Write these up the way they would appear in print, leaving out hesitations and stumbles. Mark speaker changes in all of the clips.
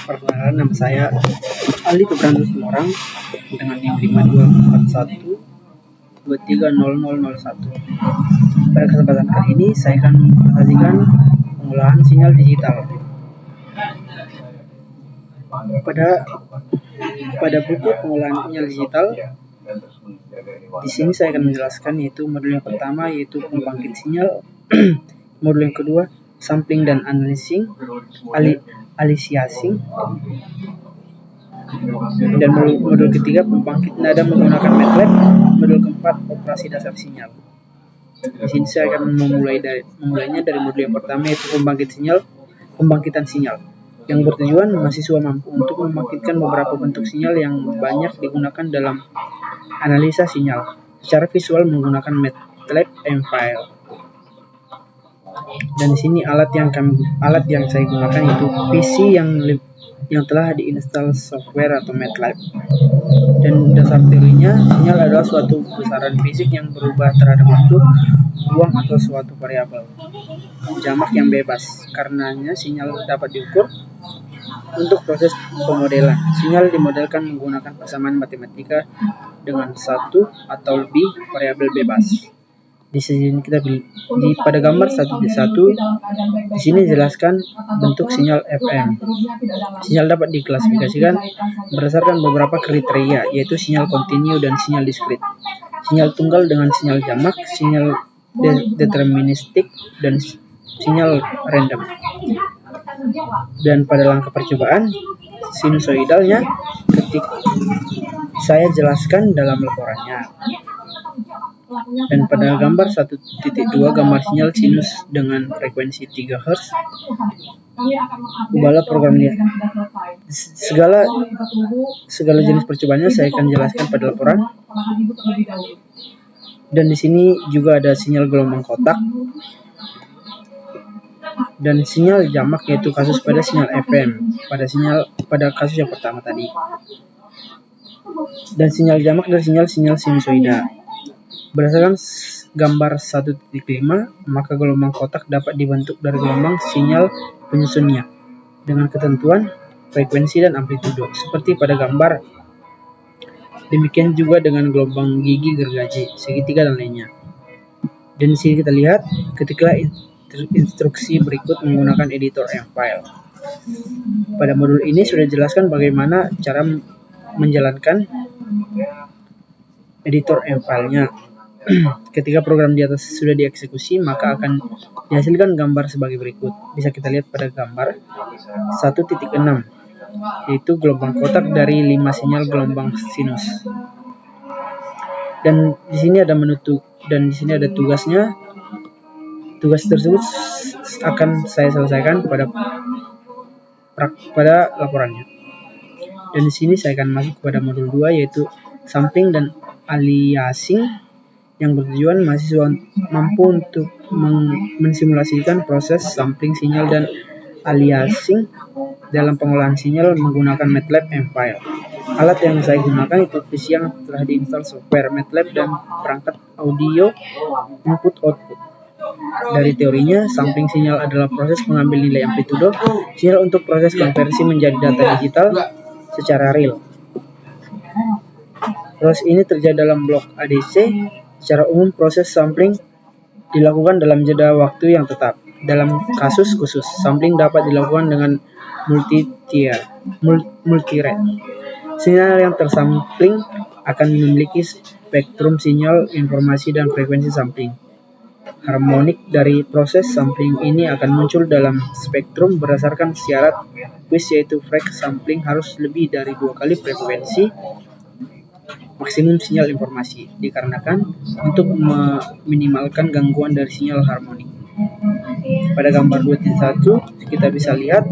Speaker 1: Perkenalkan, nama saya Ali Kebrandus Semorang dengan NIM 5241230001. Pada kesempatan kali ini saya akan mempresentasikan pengolahan sinyal digital. Pada buku pengolahan sinyal digital, di sini saya akan menjelaskan yaitu modul yang pertama yaitu pembangkit sinyal, modul yang kedua sampling dan aliasing, dan modul ketiga pembangkit nada menggunakan MATLAB, modul keempat operasi dasar sinyal. Di sini saya akan memulainya dari modul yang pertama yaitu pembangkitan sinyal, yang bertujuan mahasiswa mampu untuk membangkitkan beberapa bentuk sinyal yang banyak digunakan dalam analisa sinyal secara visual menggunakan MATLAB M-File. Dan di sini alat yang saya gunakan yaitu PC yang telah diinstal software atau MATLAB. Dan dasar teorinya, sinyal adalah suatu besaran fisik yang berubah terhadap waktu, ruang atau suatu variabel jamak yang bebas. Karenanya sinyal dapat diukur. Untuk proses pemodelan, sinyal dimodelkan menggunakan persamaan matematika dengan satu atau lebih variabel bebas. Di sini pada gambar 1.1 di sini jelaskan bentuk sinyal FM. Sinyal dapat diklasifikasikan berdasarkan beberapa kriteria, yaitu sinyal kontinu dan sinyal diskrit, sinyal tunggal dengan sinyal jamak, sinyal deterministik, dan sinyal random. Dan pada langkah percobaan sinusoidalnya saya jelaskan dalam laporannya. Dan pada gambar 1.2 gambar sinyal sinus dengan frekuensi 3 Hz, ubahlah programnya. Segala jenis percobaannya saya akan jelaskan pada laporan. Dan di sini juga ada sinyal gelombang kotak dan sinyal jamak, yaitu kasus pada sinyal FM pada kasus yang pertama tadi. Dan sinyal jamak dari sinyal sinusoida. Berdasarkan gambar 1.5, maka gelombang kotak dapat dibentuk dari gelombang sinyal penyusunnya dengan ketentuan frekuensi dan amplitudo seperti pada gambar. Demikian juga dengan gelombang gigi, gergaji, segitiga dan lainnya. Dan di sini kita lihat ketiklah instruksi berikut menggunakan editor M-File. Pada modul ini sudah dijelaskan bagaimana cara menjalankan editor M-File-nya. Ketika program di atas sudah dieksekusi, maka akan dihasilkan gambar sebagai berikut. Bisa kita lihat pada gambar 1.6, yaitu gelombang kotak dari 5 sinyal gelombang sinus. Dan di sini ada dan di sini ada tugasnya. Tugas tersebut akan saya selesaikan pada laporannya. Dan di sini saya akan masuk kepada modul 2 yaitu sampling dan aliasing, yang bertujuan mahasiswa mampu untuk mensimulasikan proses sampling sinyal dan aliasing dalam pengolahan sinyal menggunakan MATLAB M-File. Alat yang saya gunakan itu PC yang telah diinstal software MATLAB dan perangkat audio input-output. Dari teorinya, sampling sinyal adalah proses mengambil nilai amplitudo sinyal untuk proses konversi menjadi data digital secara real. Proses ini terjadi dalam blok ADC. Secara umum, proses sampling dilakukan dalam jeda waktu yang tetap. Dalam kasus khusus, sampling dapat dilakukan dengan multi-rate. Sinyal yang tersampling akan memiliki spektrum sinyal, informasi, dan frekuensi sampling. Harmonik dari proses sampling ini akan muncul dalam spektrum berdasarkan syarat quiz, yaitu frek sampling harus lebih dari 2 kali frekuensi maksimum sinyal informasi, dikarenakan untuk meminimalkan gangguan dari sinyal harmonik. Pada gambar 2.1 kita bisa lihat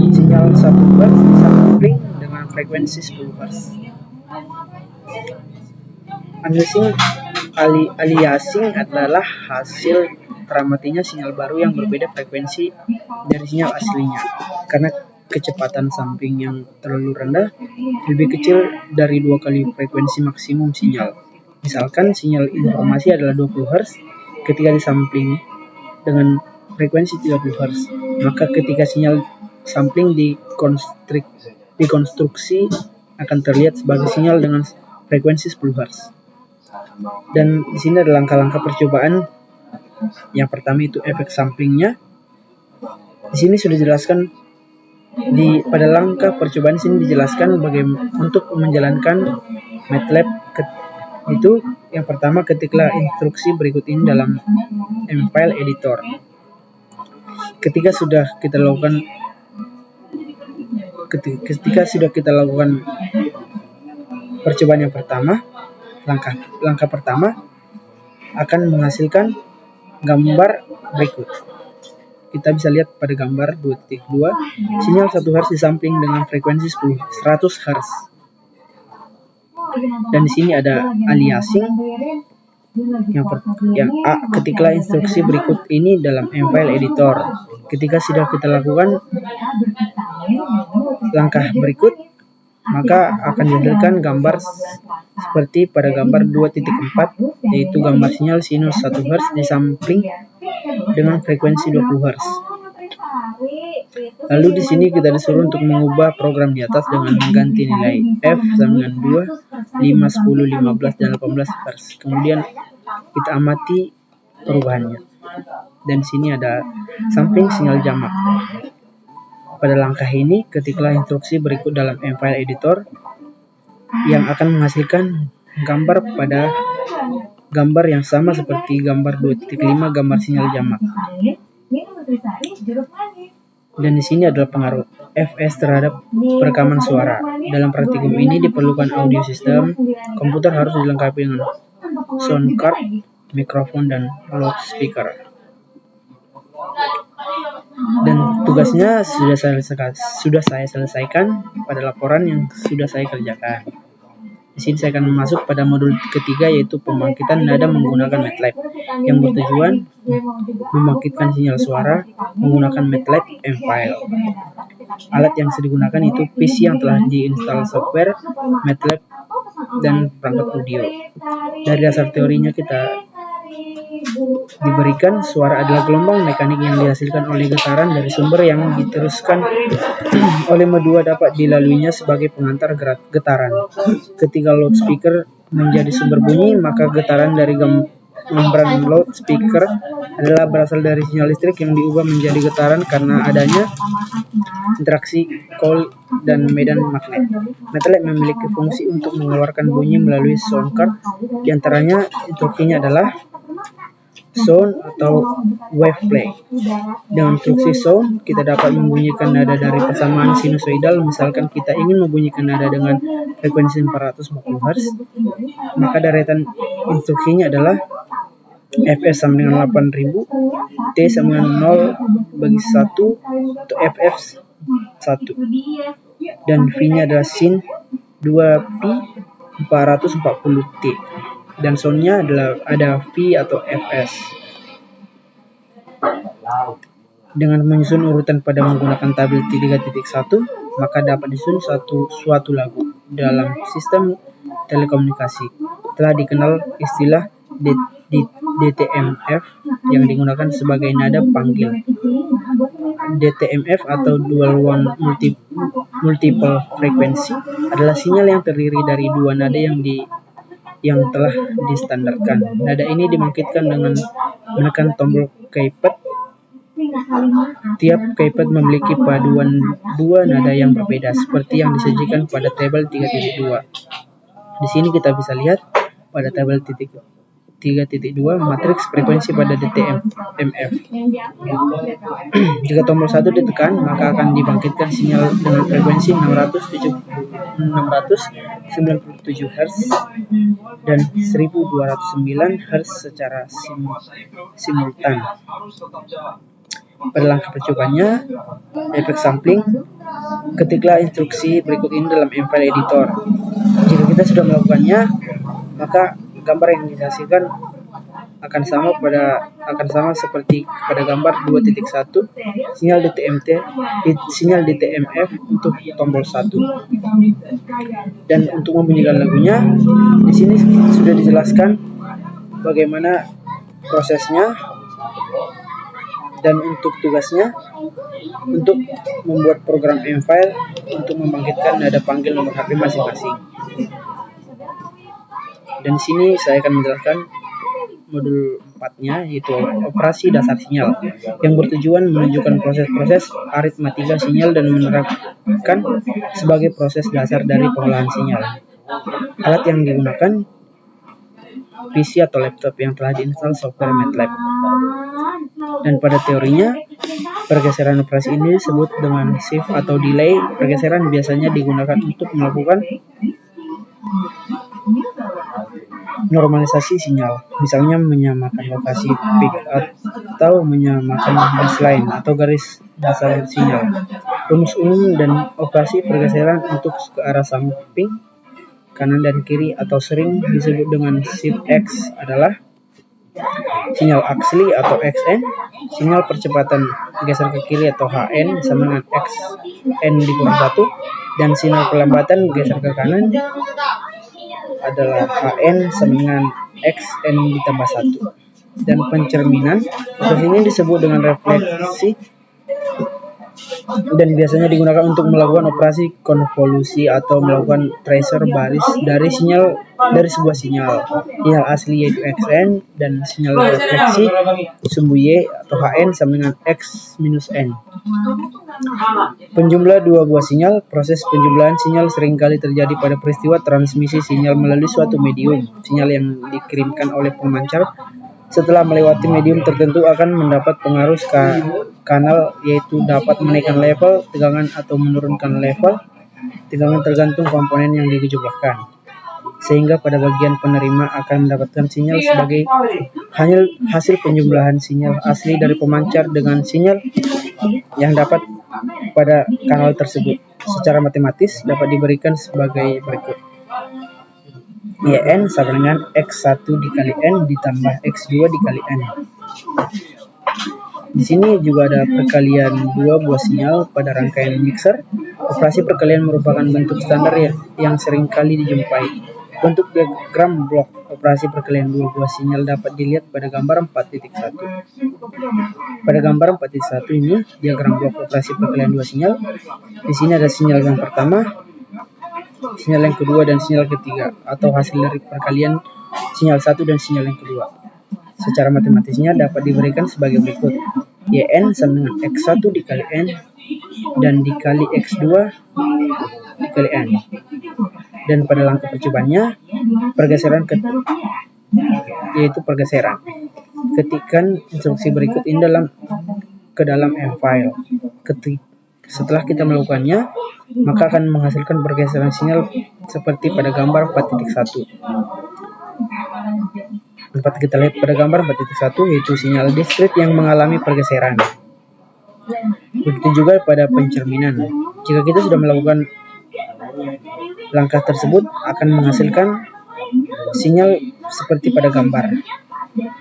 Speaker 1: sinyal 1 Hz disampling dengan frekuensi 10 Hz. Aliasing adalah hasil teramatinya sinyal baru yang berbeda frekuensi dari sinyal aslinya, karena kecepatan sampling yang terlalu rendah lebih kecil dari 2 kali frekuensi maksimum sinyal. Misalkan sinyal informasi adalah 20 Hz, ketika disampling dengan frekuensi 30 Hz. Maka ketika sinyal sampling dikonstruksi akan terlihat sebagai sinyal dengan frekuensi 10 Hz. Dan di sini ada langkah-langkah percobaan. Yang pertama itu efek samplingnya. Di sini sudah dijelaskan pada langkah percobaan sini dijelaskan bagaimana untuk menjalankan MATLAB. Itu yang pertama, ketiklah instruksi berikut ini dalam mFile editor. Ketika sudah kita lakukan percobaan yang pertama, langkah pertama akan menghasilkan gambar berikut. Kita bisa lihat pada gambar 2.2, sinyal 1 Hz disampling dengan frekuensi 100 Hz. Dan di sini ada aliasing. Yang A, ketiklah instruksi berikut ini dalam mFile editor. Ketika sudah kita lakukan langkah berikut, maka akan dihasilkan gambar seperti pada gambar 2.4, yaitu gambar sinyal sinus 1 Hz disampling dengan frekuensi 20 Hz. Lalu di sini kita disuruh untuk mengubah program di atas dengan mengganti nilai F sama dengan 2, 5, 10, 15, dan 18 Hz. Kemudian kita amati perubahannya. Dan di sini ada sampling sinyal jamak. Pada langkah ini, ketiklah instruksi berikut dalam mFile editor yang akan menghasilkan gambar pada gambar yang sama seperti gambar 2.5, gambar sinyal jamak. Dan di sini adalah pengaruh FS terhadap perekaman suara. Dalam praktikum ini diperlukan audio system. Komputer harus dilengkapi dengan sound card, mikrofon, dan loudspeaker. Dan tugasnya sudah saya selesaikan pada laporan yang sudah saya kerjakan. Di sini saya akan masuk pada modul ketiga, yaitu pembangkitan nada menggunakan MATLAB, yang bertujuan membangkitkan sinyal suara menggunakan MATLAB mFile. Alat yang digunakan itu PC yang telah diinstal software MATLAB dan perangkat audio. Dari dasar teorinya kita diberikan suara adalah gelombang mekanik yang dihasilkan oleh getaran dari sumber yang diteruskan oleh medua dapat dilaluinya sebagai pengantar getaran. Ketika loudspeaker menjadi sumber bunyi, maka getaran dari membran loudspeaker adalah berasal dari sinyal listrik yang diubah menjadi getaran karena adanya interaksi coil dan medan magnet. MATLAB memiliki fungsi untuk mengeluarkan bunyi melalui sound card. Di antaranya instruksinya adalah sound atau wave play. Dengan instruksi sound, kita dapat membunyikan nada dari persamaan sinusoidal. Misalkan kita ingin membunyikan nada dengan frekuensi 440 Hz, maka deretan instruksinya adalah Fs sama dengan 8000, T sama dengan 0 bagi 1 atau Ff 1, dan V-nya adalah sin 2pi 440T. Dan soundnya adalah ada V atau Fs. Dengan menyusun urutan pada menggunakan tabel 3.1, maka dapat disusun suatu lagu. Dalam sistem telekomunikasi telah dikenal istilah DTMF yang digunakan sebagai nada panggil. DTMF atau dual one multiple frequency adalah sinyal yang terdiri dari dua nada yang telah distandarkan. Nada ini dibangkitkan dengan menekan tombol keypad. Tiap keypad memiliki paduan dua nada yang berbeda, seperti yang disajikan pada tabel 3.2. Di sini kita bisa lihat pada tabel 3.2 matriks frekuensi pada DTMF. Jika tombol 1 ditekan, maka akan dibangkitkan sinyal dengan frekuensi 697 Hz dan 1209 Hz secara simultan. Pada langkah percobaannya, efek sampling, ketiklah instruksi berikut ini dalam mFile editor. Jika kita sudah melakukannya, maka gambar yang dihasilkan akan sama seperti pada gambar 2.1, sinyal DTMF untuk tombol 1. Dan untuk membunyikan lagunya, di sini sudah dijelaskan bagaimana prosesnya Dan untuk tugasnya, untuk membuat program M-File untuk membangkitkan nada panggil nomor HP masing-masing. Dan di sini saya akan menjelaskan modul 4-nya, yaitu operasi dasar sinyal, yang bertujuan menunjukkan proses-proses aritmatika sinyal dan menerapkan sebagai proses dasar dari pengolahan sinyal. Alat yang digunakan PC atau laptop yang telah diinstal software MATLAB. Dan pada teorinya, pergeseran operasi ini disebut dengan shift atau delay. Pergeseran biasanya digunakan untuk melakukan normalisasi sinyal, misalnya menyamakan lokasi peak atau menyamakan baseline atau garis dasar sinyal. Rumus umum dan operasi pergeseran untuk ke arah samping, kanan dan kiri atau sering disebut dengan shift X adalah sinyal aksli atau XN, sinyal percepatan geser ke kiri atau HN sama dengan XN dikurang 1, dan sinyal pelambatan geser ke kanan adalah HN sama dengan XN ditambah 1. Dan pencerminan, proses ini disebut dengan refleksi dan biasanya digunakan untuk melakukan operasi konvolusi atau melakukan tracer baris dari sinyal dari sebuah sinyal asli yaitu XN, dan sinyal refleksi sumbu Y atau HN sama dengan X minus N. Penjumlah dua buah sinyal. Proses penjumlahan sinyal seringkali terjadi pada peristiwa transmisi sinyal melalui suatu medium. Sinyal yang dikirimkan oleh pemancar setelah melewati medium tertentu akan mendapat pengaruh kanal, yaitu dapat menaikkan level tegangan atau menurunkan level tegangan tergantung komponen yang dijumlahkan, sehingga pada bagian penerima akan mendapatkan sinyal sebagai hasil penjumlahan sinyal asli dari pemancar dengan sinyal yang dapat pada kanal tersebut. Secara matematis dapat diberikan sebagai berikut: YN sama dengan X1 dikali N ditambah X2 dikali N. Di sini juga ada perkalian dua buah sinyal pada rangkaian mixer. Operasi perkalian merupakan bentuk standar yang sering kali dijumpai. Bentuk diagram blok operasi perkalian dua buah sinyal dapat dilihat pada gambar 4.1. Pada gambar 4.1 ini diagram blok operasi perkalian dua sinyal. Di sini ada sinyal yang pertama, sinyal yang kedua, dan sinyal ketiga, atau hasil dari perkalian sinyal satu dan sinyal yang kedua. Secara matematisnya dapat diberikan sebagai berikut: YN sama dengan X1 dikali N dan dikali X2 dikali N. Dan pada langkah percobaannya, pergeseran yaitu pergeseran. Ketikkan instruksi berikut ini ke dalam M-File. Setelah kita melakukannya, maka akan menghasilkan pergeseran sinyal seperti pada gambar 4.1. Dapat kita lihat pada gambar 4.1, yaitu sinyal diskrit yang mengalami pergeseran. Begitu juga pada pencerminan. Jika kita sudah melakukan langkah tersebut, akan menghasilkan sinyal seperti pada gambar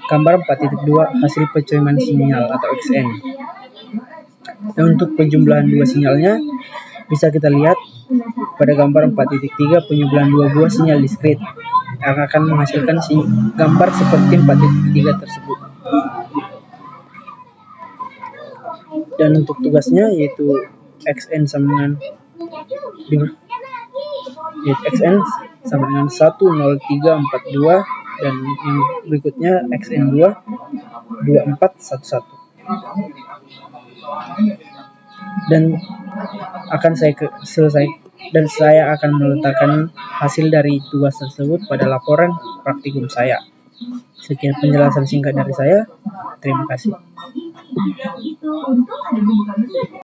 Speaker 1: 4.2, hasil pencerminan sinyal atau XN. Dan untuk penjumlahan dua sinyalnya, bisa kita lihat pada gambar 4.3, penjumlahan dua buah sinyal diskrit yang akan menghasilkan gambar seperti 4.3 tersebut. Dan untuk tugasnya, yaitu XN sama dengan 10342, dan yang berikutnya XN2 2411. Dan akan saya akan meletakkan hasil dari tugas tersebut pada laporan praktikum saya. Sekian penjelasan singkat dari saya. Terima kasih.